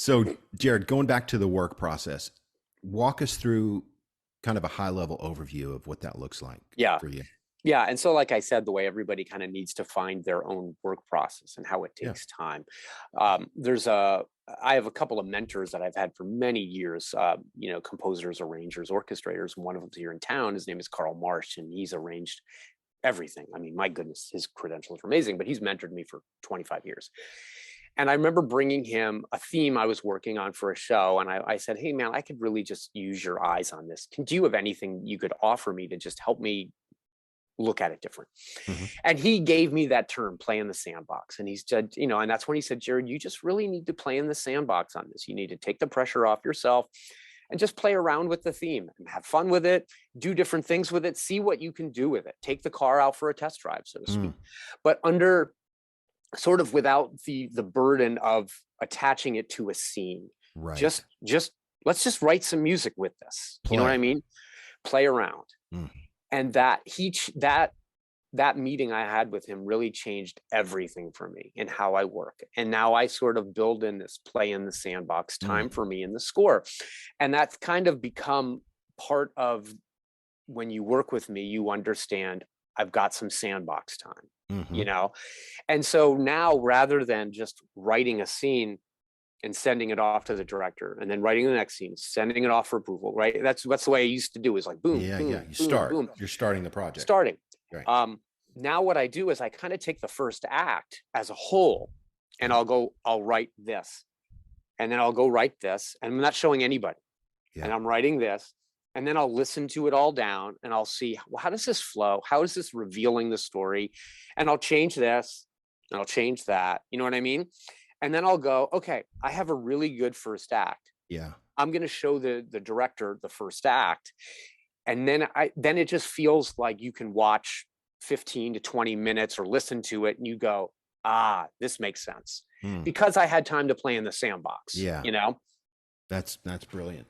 So, Jared, going back to the work process, walk us through kind of a high level overview of what that looks like Yeah. for you. Yeah. And so, like I said, the way everybody kind of needs to find their own work process and how it Yeah. takes time. I have a couple of mentors that I've had for many years, composers, arrangers, orchestrators. And one of them's here in town. His name is Carl Marsh, and he's arranged everything. I mean, my goodness, his credentials are amazing, but he's mentored me for 25 years. And I remember bringing him a theme I was working on for a show. And I said, hey, man, I could really just use your eyes on this. Do you have anything you could offer me to just help me look at it different? Hmm. And he gave me that term, play in the sandbox. And he said, and that's when he said, Jared, you just really need to play in the sandbox on this. You need to take the pressure off yourself and just play around with the theme and have fun with it, do different things with it, see what you can do with it, take the car out for a test drive, so to speak. But under sort of without the burden of attaching it to a scene. Right. Just let's just write some music with this. Play. You know what I mean? Play around. And that meeting I had with him really changed everything for me and how I work. And now I sort of build in this play in the sandbox time for me in the score. And that's kind of become part of when you work with me, you understand I've got some sandbox time, And so now rather than just writing a scene and sending it off to the director and then writing the next scene, sending it off for approval, right? That's the way I used to do, is like boom, boom, You boom, start. boom. You're starting the project. Starting. Right. Now what I do is I kind of take the first act as a whole and I'll write this. And then I'll go write this. And I'm not showing anybody. Yeah. And I'm writing this. And then I'll listen to it all down and I'll see, well, how does this flow? How is this revealing the story? And I'll change this and I'll change that. You know what I mean? And then I'll go, okay, I have a really good first act. Yeah. I'm going to show the director the first act. And then it just feels like you can watch 15 to 20 minutes or listen to it and you go, this makes sense. Because I had time to play in the sandbox. Yeah. That's brilliant.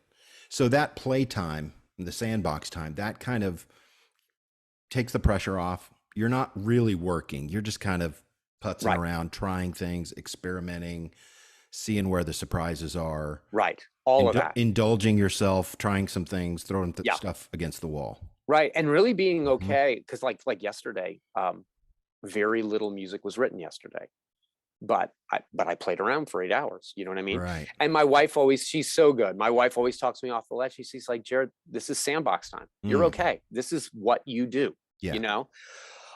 So that play time, the sandbox time, that kind of takes the pressure off. You're not really working. You're just kind of putzing around, trying things, experimenting, seeing where the surprises are. Right. All of that. Indulging yourself, trying some things, throwing stuff against the wall. Right. And really being okay. Because like yesterday, very little music was written yesterday. But I played around for 8 hours. You know what I mean? Right. And my wife she's so good. My wife always talks me off the ledge. She's like, Jared, this is sandbox time. You're okay. This is what you do,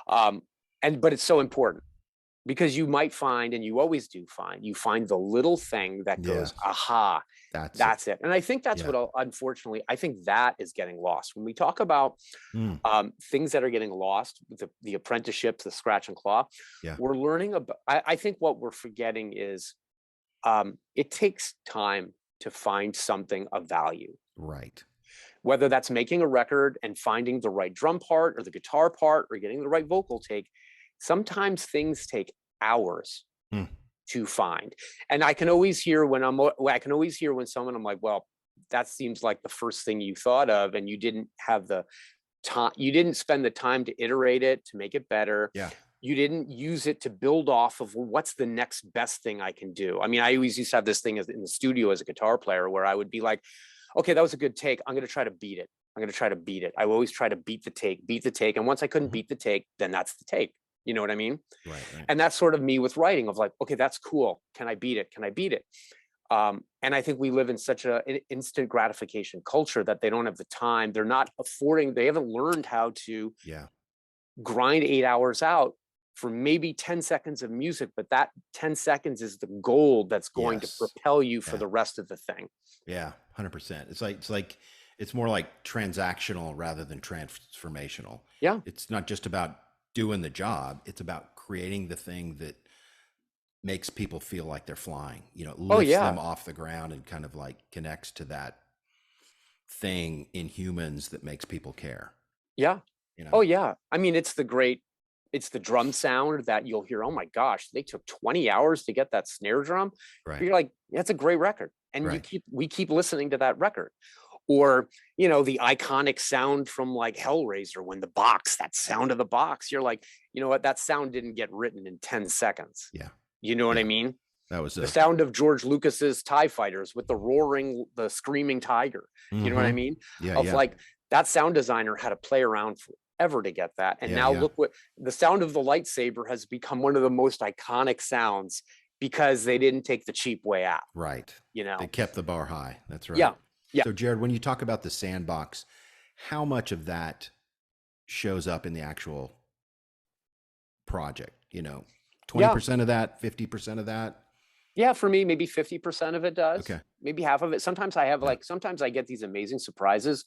but it's so important because you might find, and you always do find, you find the little thing that goes, aha, that's it. And I think that's what, unfortunately, I think that is getting lost. When we talk about things that are getting lost, the apprenticeships, the scratch and claw, we're learning about, I think what we're forgetting is it takes time to find something of value. Right. Whether that's making a record and finding the right drum part or the guitar part or getting the right vocal take, sometimes things take hours to find. And I can always hear when someone, I'm like, well, that seems like the first thing you thought of, and you didn't have the time, you didn't spend the time to iterate it, to make it better. Yeah. You didn't use it to build off of, well, what's the next best thing I can do? I mean, I always used to have this thing in the studio as a guitar player where I would be like, okay, that was a good take. I'm going to try to beat it. I always try to beat the take. And once I couldn't beat the take, then that's the take. You know what I mean? Right. And that's sort of me with writing, of like, okay, that's cool. Can I beat it? And I think we live in such an instant gratification culture that they don't have the time. They haven't learned how to grind 8 hours out for maybe 10 seconds of music, but that 10 seconds is the gold that's going to propel you for the rest of the thing. Yeah, 100%. It's more like transactional rather than transformational. Yeah. It's not just about doing the job. It's about creating the thing that makes people feel like they're flying, lifts them off the ground and kind of like connects to that thing in humans that makes people care. Yeah. Oh yeah. I mean, it's the drum sound that you'll hear. Oh my gosh, they took 20 hours to get that snare drum. Right. You're like, that's a great record. And we keep listening to that record. Or, the iconic sound from like Hellraiser, when that sound of the box, you're like, you know what, that sound didn't get written in 10 seconds. Yeah. You know what I mean? That was The a sound of George Lucas's TIE fighters with the roaring, the screaming tiger. You know what I mean? Yeah, Of yeah. like, that sound designer had to play around forever to get that. And Yeah, now yeah. look what the sound of the lightsaber has become, one of the most iconic sounds, because they didn't take the cheap way out, Right. you They know? kept the bar high. That's right. Yeah. Yeah. So, Jared, when you talk about the sandbox, how much of that shows up in the actual project? You know, Yeah. 20% of that, 50% of that? Yeah. For me, maybe 50% of it does, Okay. maybe half of it. Sometimes I have Yeah. like, sometimes I get these amazing surprises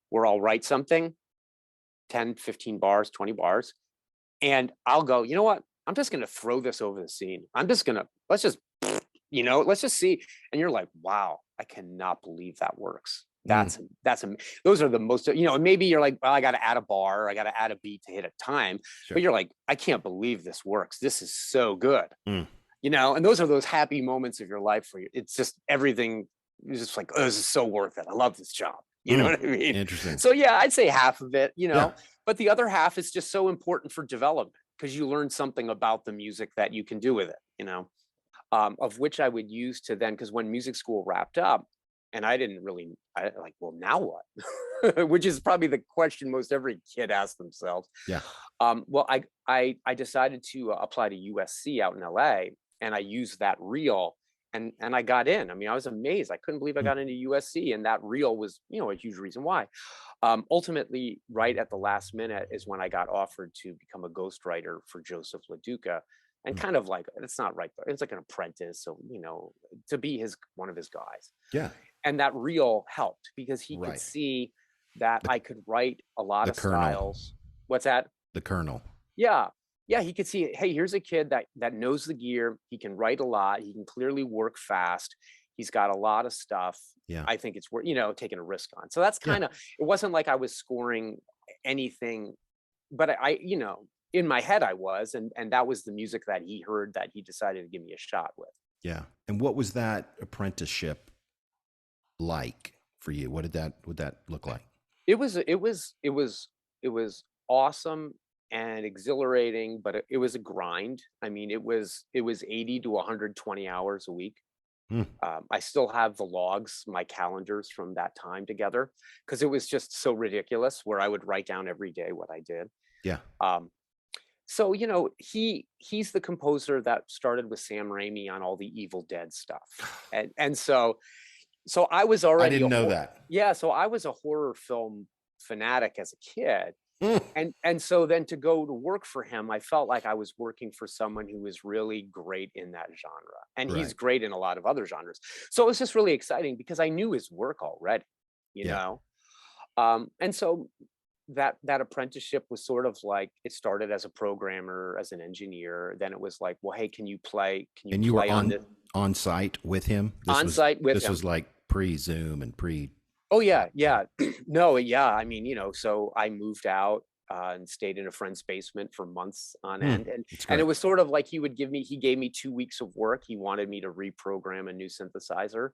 where I'll write something, 10, 15 bars, 20 bars, and I'll go, you know what? I'm just going to throw this over the scene. I'm just going to, let's just, let's just see. And you're like, wow, I cannot believe that works. Mm, Those are the most, and maybe you're like, well, I got to add a bar, I got to add a beat to hit a time, but sure. you're like, I can't believe this works. This is so good, Mm, and those are those happy moments of your life where it's just everything is just like, oh, this is so worth it. I love this job. You know mm. what I mean? Interesting. So yeah, I'd say half of it, Yeah. but the other half is just so important for development, because you learn something about the music that you can do with it, of which I would use to then, because when music school wrapped up, and I like, well, now what? Which is probably the question most every kid asks themselves. Yeah. Well, I decided to apply to USC out in LA, and I used that reel, and I got in. I mean, I was amazed. I couldn't believe I Mm, got into USC, and that reel was, a huge reason why. Ultimately, right at the last minute is when I got offered to become a ghostwriter for Joseph LaDuca, and mm. kind of like, it's not right, but it's like an apprentice, so to be one of his guys. Yeah. And that reel helped because he could Right. see that The, I could write a lot the of Colonel. styles. What's that? The Colonel. Yeah. Yeah, he could see, hey, here's a kid that knows the gear. He can write a lot. He can clearly work fast. He's got a lot of stuff. Yeah. I think it's worth, taking a risk on. So that's Yeah. kind of, it wasn't like I was scoring anything, but in my head I was, and that was the music that he heard that he decided to give me a shot with. Yeah. And what was that apprenticeship like for you? Would that look like? It was awesome and exhilarating, but it was a grind. I mean, it was 80 to 120 hours a week. Mm, I still have the logs, my calendars from that time together, because it was just so ridiculous, where I would write down every day what I did. yeah. Um, so he's the composer that started with Sam Raimi on all the Evil Dead stuff, and so I was I already didn't know that. yeah, so I was a horror film fanatic as a kid. Mm, And so then to go to work for him, I felt like I was working for someone who was really great in that genre. And he's right. great in a lot of other genres. So it was just really exciting because I knew his work already, you Yeah. know. And so that apprenticeship was sort of like, it started as a programmer, as an engineer. Then it was like, well, hey, can you play And you were on this on site with him? on site with This him? was like pre-Zoom and pre. Oh yeah, yeah. No, yeah. I mean, so I moved out and stayed in a friend's basement for months on end, It's and it great. was sort of like he gave me 2 weeks of work. He wanted me to reprogram a new synthesizer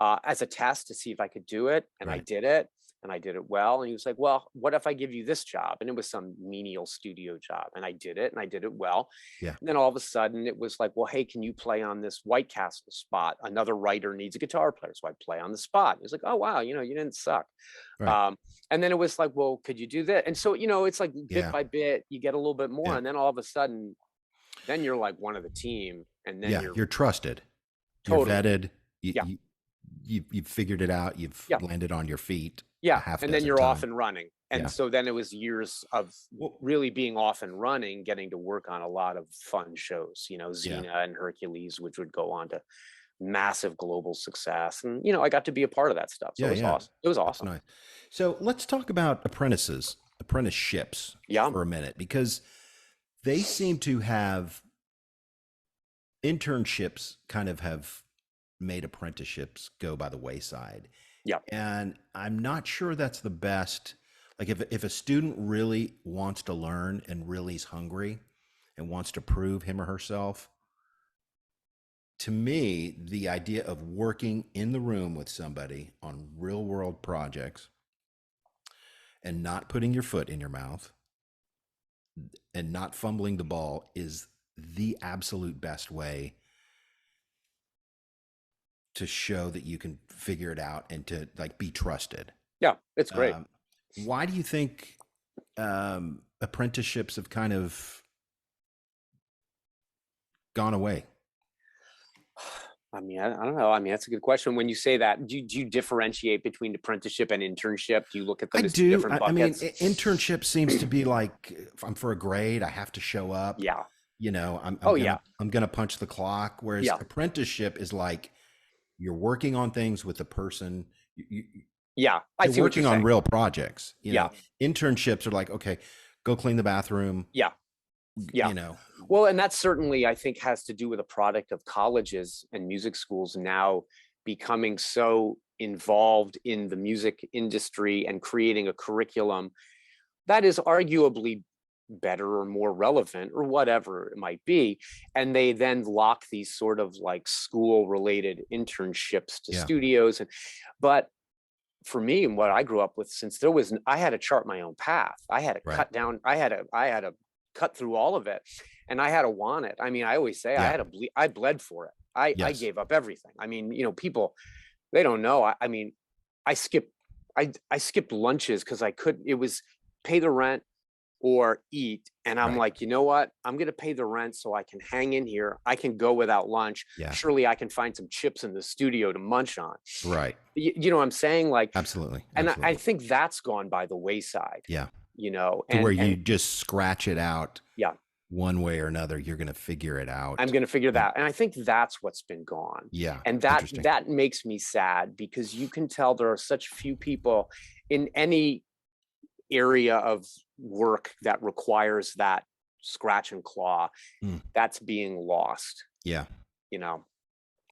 as a test to see if I could do it, and I Right. did it, and I did it well. And he was like, "Well, what if I give you this job?" And it was some menial studio job, and I did it, and I did it well. Yeah. And then all of a sudden, it was like, "Well, hey, can you play on this White Castle spot? Another writer needs a guitar player, so I play on the spot." It was like, "Oh wow, you didn't suck." Right. Um, and then it was like, "Well, could you do that?" And so it's like bit Yeah. by bit, you get a little bit more, Yeah. and then all of a sudden, then you're like one of the team, and then Yeah. you're You're trusted. You're totally, vetted. yeah, You've figured it out. You've yeah. landed on your feet a Yeah, half and then dozen you're off times. and running. And Yeah. so then it was years of Well, really being off and running, getting to work on a lot of fun shows, yeah. Xena and Hercules, which would go on to massive global success. And, I got to be a part of that stuff. So it Yeah. was Yeah. awesome. It was That's awesome. nice. So let's talk about apprenticeships Yeah. for a minute, because they seem to have internships kind of have made apprenticeships go by the wayside. Yeah. And I'm not sure that's the best. Like if a student really wants to learn and really is hungry and wants to prove him or herself, to me, the idea of working in the room with somebody on real world projects and not putting your foot in your mouth and not fumbling the ball is the absolute best way to show that you can figure it out and to like be trusted. Yeah, it's great. Why do you think apprenticeships have kind of gone away? I mean, I don't know. I mean, that's a good question. When you say that, do you differentiate between apprenticeship and internship? Do you look at them as two different buckets? I mean, internship seems to be like, if I'm for a grade, I have to show up. Yeah. You know, Yeah. I'm gonna punch the clock. Whereas Yeah. apprenticeship is like you're working on things with the person. Yeah, I You're see what working you're on saying. real projects. You Yeah. know, internships are like, okay, go clean the bathroom. Yeah. Yeah. You know, Well, and that certainly, I think, has to do with a product of colleges and music schools now becoming so involved in the music industry and creating a curriculum that is arguably better or more relevant or whatever it might be. And they then lock these sort of like school related internships to Yeah. studios. But for me, and what I grew up with, since I had to chart my own path. I had to Right. cut down, I had to cut through all of it, and I had to want it. I mean, I always say I Yeah. had to bleed, I bled for it. I Yes. gave up everything. I mean, people, they don't know. I mean, I skipped, I skipped lunches because it was pay the rent or eat. And I'm Right. like, you know what? I'm going to pay the rent so I can hang in here. I can go without lunch. Yeah. Surely I can find some chips in the studio to munch on. Right. You know what I'm saying? Like, Absolutely. and Absolutely. I think that's gone by the wayside. Yeah. To and where you just scratch it out. Yeah. One way or another, you're going to figure it out. I'm going to figure that. And I think that's what's been gone. Yeah. And that makes me sad, because you can tell there are such few people in any area of work that requires that scratch and claw that's being lost. Yeah.